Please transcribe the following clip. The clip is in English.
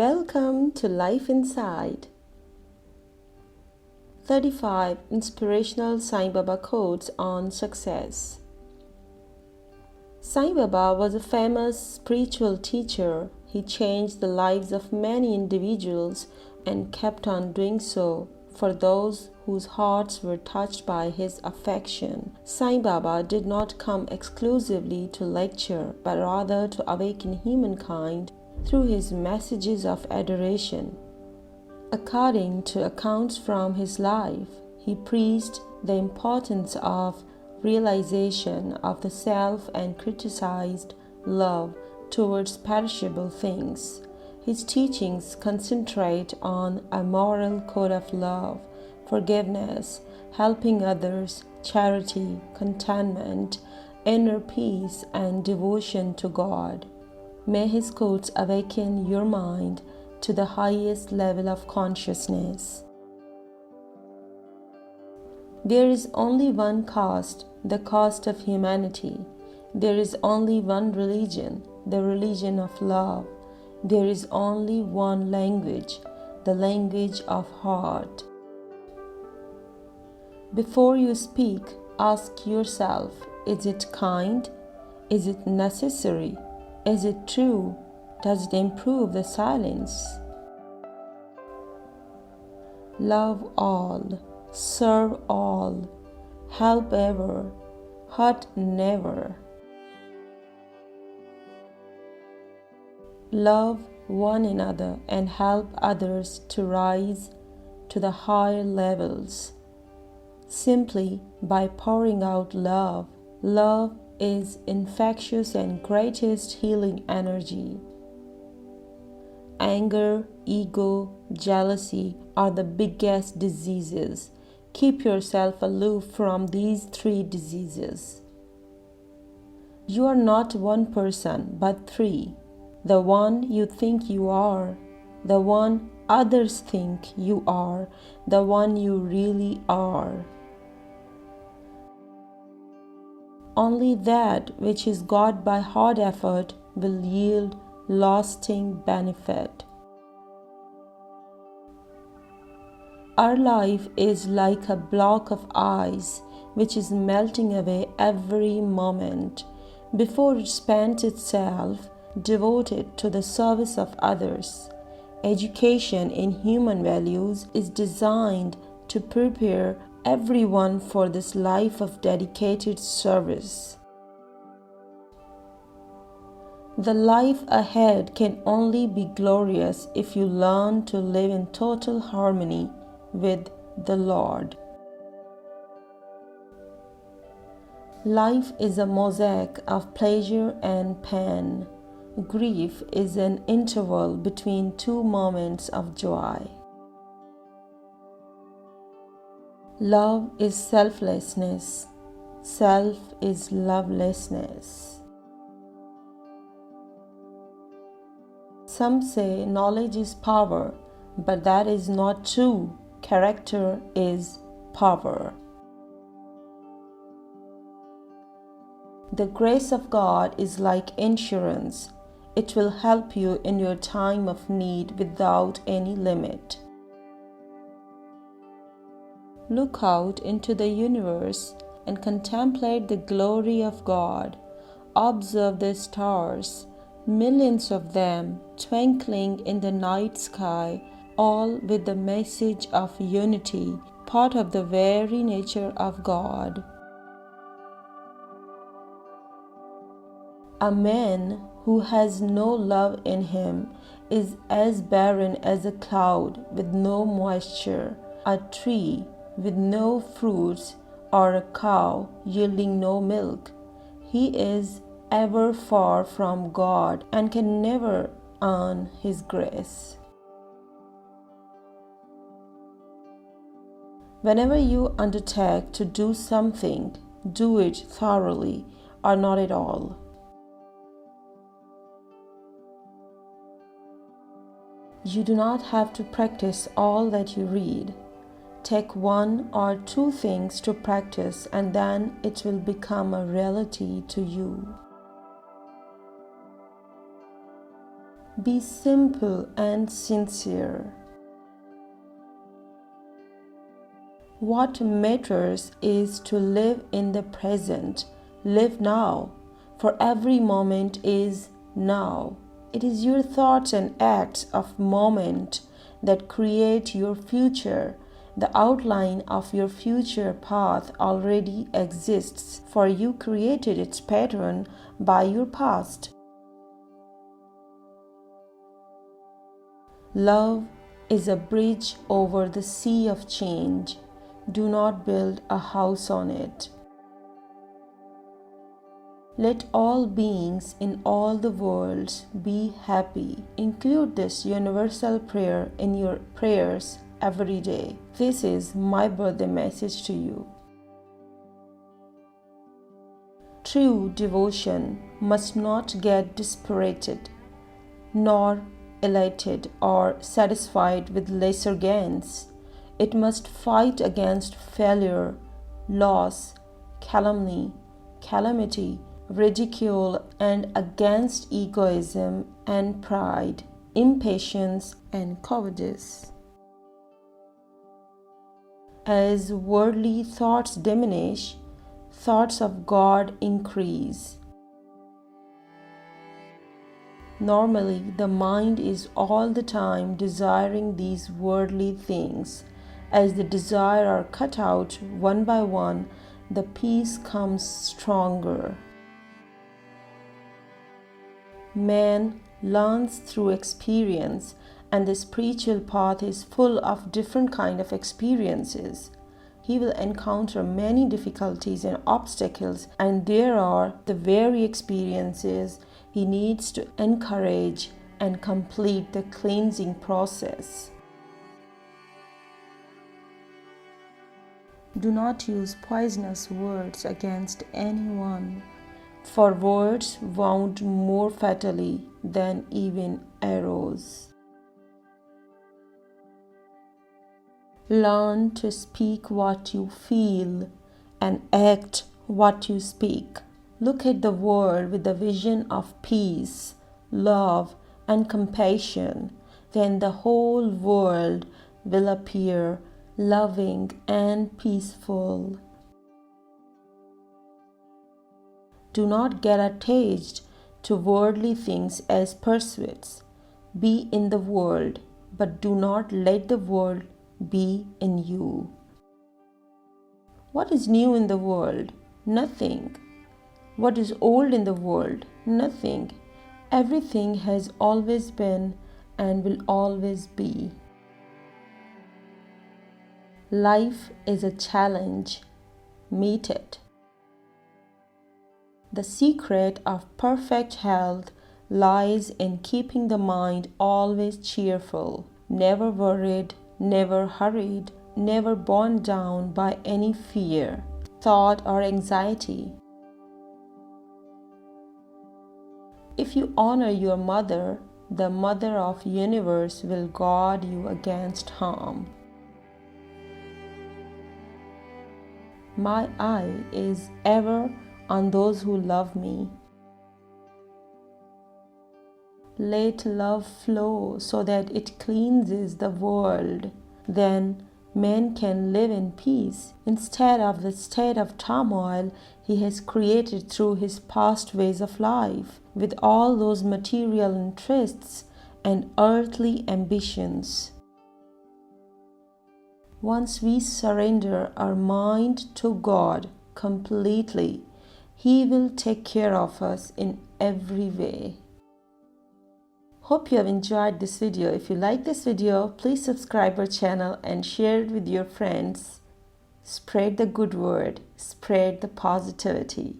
Welcome to Life Inside. 35 Inspirational Sai Baba Quotes on Success. Sai Baba was a famous spiritual teacher. He changed the lives of many individuals and kept on doing so for those whose hearts were touched by his affection. Sai Baba did not come exclusively to lecture, but rather to awaken humankind through his messages of adoration. According to accounts from his life, he preached the importance of realization of the self and criticized love towards perishable things. His teachings concentrate on a moral code of love, forgiveness, helping others, charity, contentment, inner peace, and devotion to God. May his quotes awaken your mind to the highest level of consciousness. There is only one caste, the caste of humanity. There is only one religion, the religion of love. There is only one language, the language of heart. Before you speak, ask yourself, is it kind? Is it necessary? Is it true? Does it improve the silence? Love all, serve all, help ever, hurt never. Love one another and help others to rise to the higher levels. Simply by pouring out love. Love is infectious and greatest healing energy. Anger, ego, jealousy are the biggest diseases. Keep yourself aloof from these three diseases. You are not one person, but three. The one you think you are, the one others think you are, the one you really are. Only that which is got by hard effort will yield lasting benefit. Our life is like a block of ice which is melting away every moment. Before it spends itself, devoted to the service of others. Education in human values is designed to prepare everyone for this life of dedicated service. The life ahead can only be glorious if you learn to live in total harmony with the Lord. Life is a mosaic of pleasure and pain. Grief is an interval between two moments of joy. Love is selflessness. Self is lovelessness. Some say knowledge is power, but that is not true. Character is power. The grace of God is like insurance. It will help you in your time of need without any limit. Look out into the universe and contemplate the glory of God. Observe the stars, millions of them twinkling in the night sky, all with the message of unity, part of the very nature of God. A man who has no love in him is as barren as a cloud with no moisture, a tree with no fruits, or a cow yielding no milk. He is ever far from God and can never earn His grace. Whenever you undertake to do something, do it thoroughly or not at all. You do not have to practice all that you read. Take one or two things to practice and then it will become a reality to you. Be simple and sincere. What matters is to live in the present. Live now, for every moment is now. It is your thoughts and acts of moment that create your future. The outline of your future path already exists, for you created its pattern by your past. Love is a bridge over the sea of change. Do not build a house on it. Let all beings in all the worlds be happy. Include this universal prayer in your prayers every day. This is my birthday message to you. True devotion must not get dispirited, nor elated or satisfied with lesser gains. It must fight against failure, loss, calumny, calamity, ridicule, and against egoism and pride, impatience and cowardice. As worldly thoughts diminish, thoughts of God increase. Normally, the mind is all the time desiring these worldly things. As the desire are cut out one by one, the peace comes stronger. Man learns through experience, and the spiritual path is full of different kind of experiences. He will encounter many difficulties and obstacles, and there are the very experiences he needs to encourage and complete the cleansing process. Do not use poisonous words against anyone, for words wound more fatally than even arrows. Learn to speak what you feel and act what you speak. Look at the world with the vision of peace, love, and compassion. Then the whole world will appear loving and peaceful. Do not get attached to worldly things as pursuits. Be in the world, but do not let the world be in you. What is new in the world? Nothing. What is old in the world? Nothing. Everything has always been and will always be. Life is a challenge. Meet it. The secret of perfect health lies in keeping the mind always cheerful, never worried, never hurried, never borne down by any fear, thought, or anxiety. If you honor your mother, the mother of universe will guard you against harm. My eye is ever on those who love me. Let love flow so that it cleanses the world. Then man can live in peace instead of the state of turmoil he has created through his past ways of life, with all those material interests and earthly ambitions. Once we surrender our mind to God completely, He will take care of us in every way. Hope you have enjoyed this video. If you like this video, please subscribe our channel and share it with your friends. Spread the good word, spread the positivity.